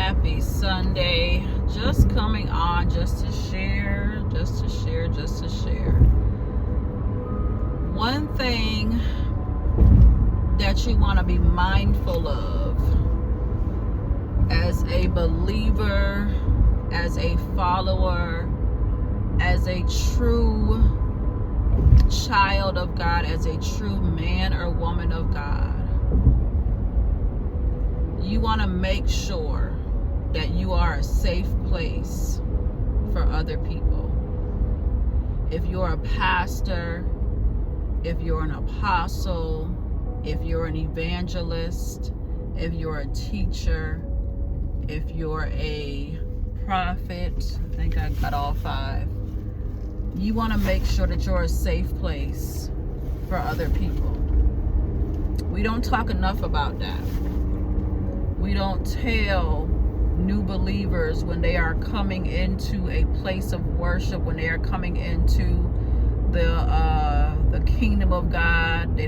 Happy Sunday. Just coming on just to share. One thing that you want to be mindful of as a believer, as a follower, as a true child of God, as a true man or woman of God, you want to make sure that you are a safe place for other people. If you're a pastor, if you're an apostle, if you're an evangelist, if you're a teacher, if you're a prophet, I think I got all 5. You want to make sure that you're a safe place for other people. We don't talk enough about that. We don't tell new believers when they are coming into a place of worship, when they are coming into the kingdom of God. We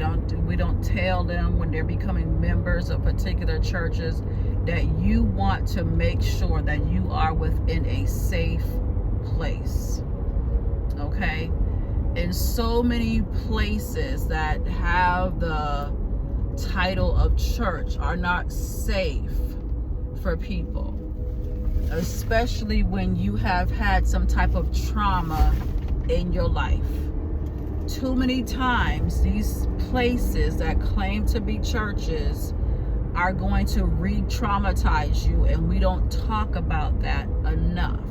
don't tell them when they're becoming members of particular churches that you want to make sure that you are within a safe place. Okay? In so many places that have the title of church are not safe for people, especially when you have had some type of trauma in your life. Too many times these places that claim to be churches are going to re-traumatize you, and we don't talk about that enough.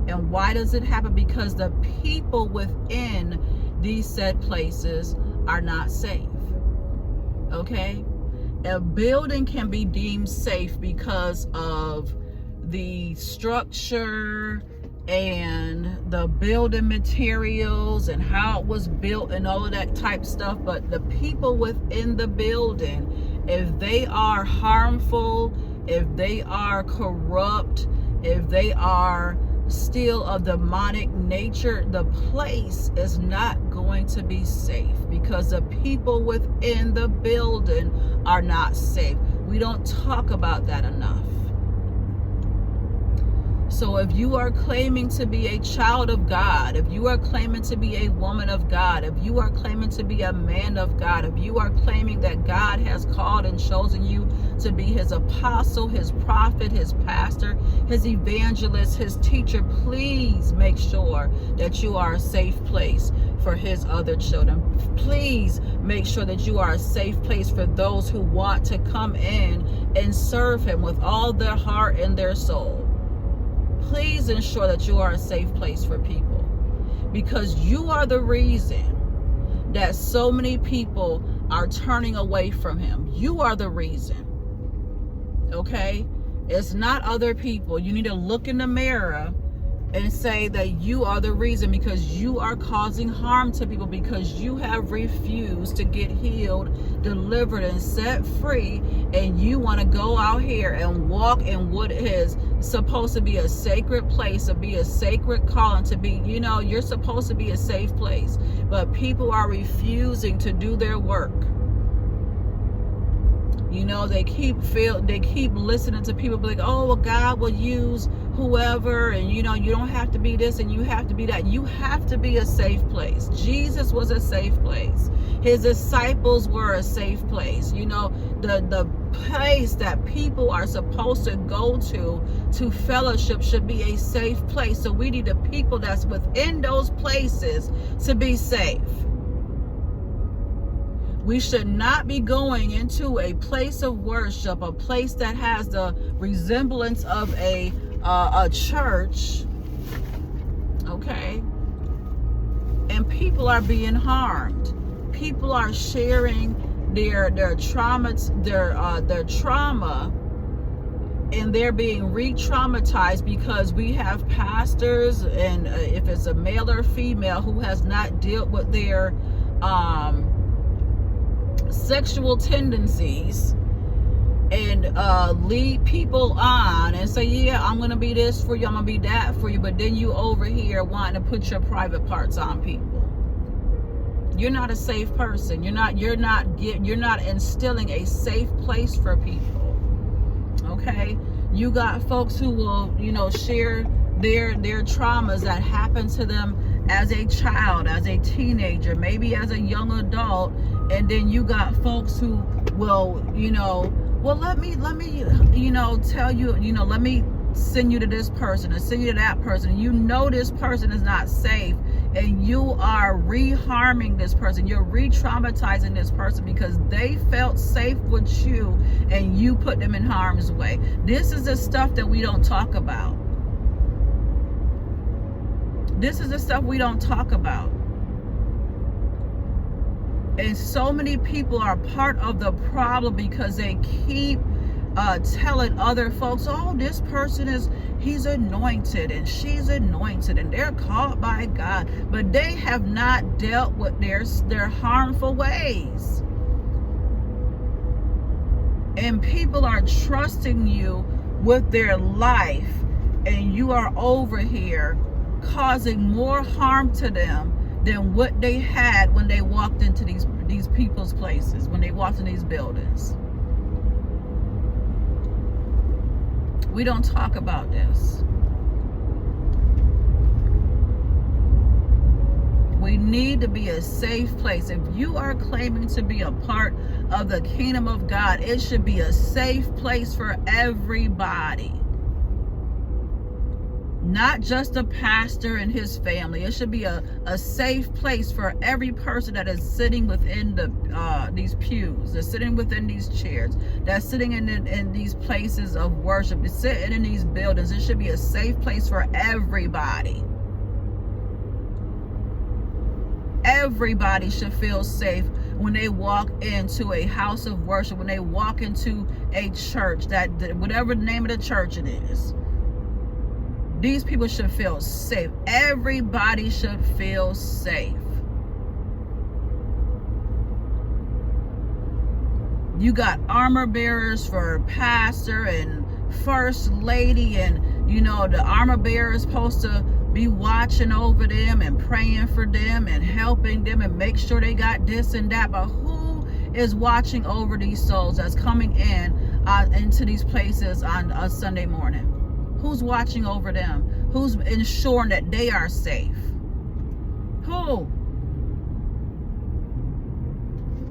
And why does it happen? Because the people within these said places are not safe. Okay? A building can be deemed safe because of the structure and the building materials and how it was built and all of that type stuff. But the people within the building, if they are harmful, if they are corrupt, if they are still of demonic nature, the place is not going to be safe because the people within the building are not safe. We don't talk about that enough. So if you are claiming to be a child of God, if you are claiming to be a woman of God, if you are claiming to be a man of God, if you are claiming that God has called and chosen you to be his apostle, his prophet, his pastor, his evangelist, his teacher, please make sure that you are a safe place for his other children. Please make sure that you are a safe place for those who want to come in and serve him with all their heart and their soul. Please ensure that you are a safe place for people, because you are the reason that so many people are turning away from him. You are the reason. Okay? It's not other people. You need to look in the mirror and say that you are the reason, because you are causing harm to people, because you have refused to get healed, delivered, and set free, and you want to go out here and walk in what is supposed to be a sacred place, to be a sacred calling, to be, you're supposed to be a safe place, but people are refusing to do their work. They keep listening to people be like, oh, well, God will use whoever, and you don't have to be this and you have to be that. You have to be a safe place. Jesus was a safe place. His disciples were a safe place. The place that people are supposed to go to fellowship should be a safe place. So we need the people that's within those places to be safe. We should not be going into a place of worship, a place that has the resemblance of a church, okay? And people are being harmed. People are sharing their trauma, and they're being re-traumatized because we have pastors, and if it's a male or female, who has not dealt with their sexual tendencies, and lead people on and say, yeah, I'm gonna be this for you, I'm gonna be that for you, but then you over here wanting to put your private parts on people. You're not a safe person. You're not instilling a safe place for people. Okay? You got folks who will, share their traumas that happened to them as a child, as a teenager, maybe as a young adult. And then you got folks who will, well, let me, tell you, let me send you to this person and send you to that person. This person is not safe, and you are reharming this person. You're re-traumatizing this person because they felt safe with you and you put them in harm's way. This is the stuff that we don't talk about. This is the stuff we don't talk about. And so many people are part of the problem because they keep telling other folks, oh, this person he's anointed and she's anointed and they're called by God, but they have not dealt with their harmful ways. And people are trusting you with their life, and you are over here causing more harm to them than what they had when they walked into these people's places, when they walked in these buildings. We don't talk about this. We need to be a safe place. If you are claiming to be a part of the kingdom of God, it should be a safe place for everybody. Not just a pastor and his family. It should be a safe place for every person that is sitting within these pews, that's sitting within these chairs, that's sitting in these places of worship, that's sitting in these buildings. It should be a safe place for everybody. Everybody should feel safe when they walk into a house of worship, when they walk into a church, whatever the name of the church it is. These people should feel safe. Everybody should feel safe. You got armor bearers for pastor and first lady, and the armor bearer is supposed to be watching over them and praying for them and helping them and make sure they got this and that. But who is watching over these souls that's coming into these places on a Sunday morning? Who's watching over them? Who's ensuring that they are safe? Who?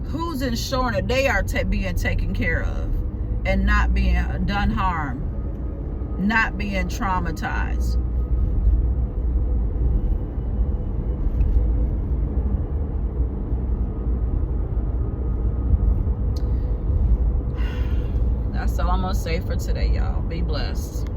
Who's ensuring that they are being taken care of and not being done harm, not being traumatized? That's all I'm going to say for today, y'all. Be blessed.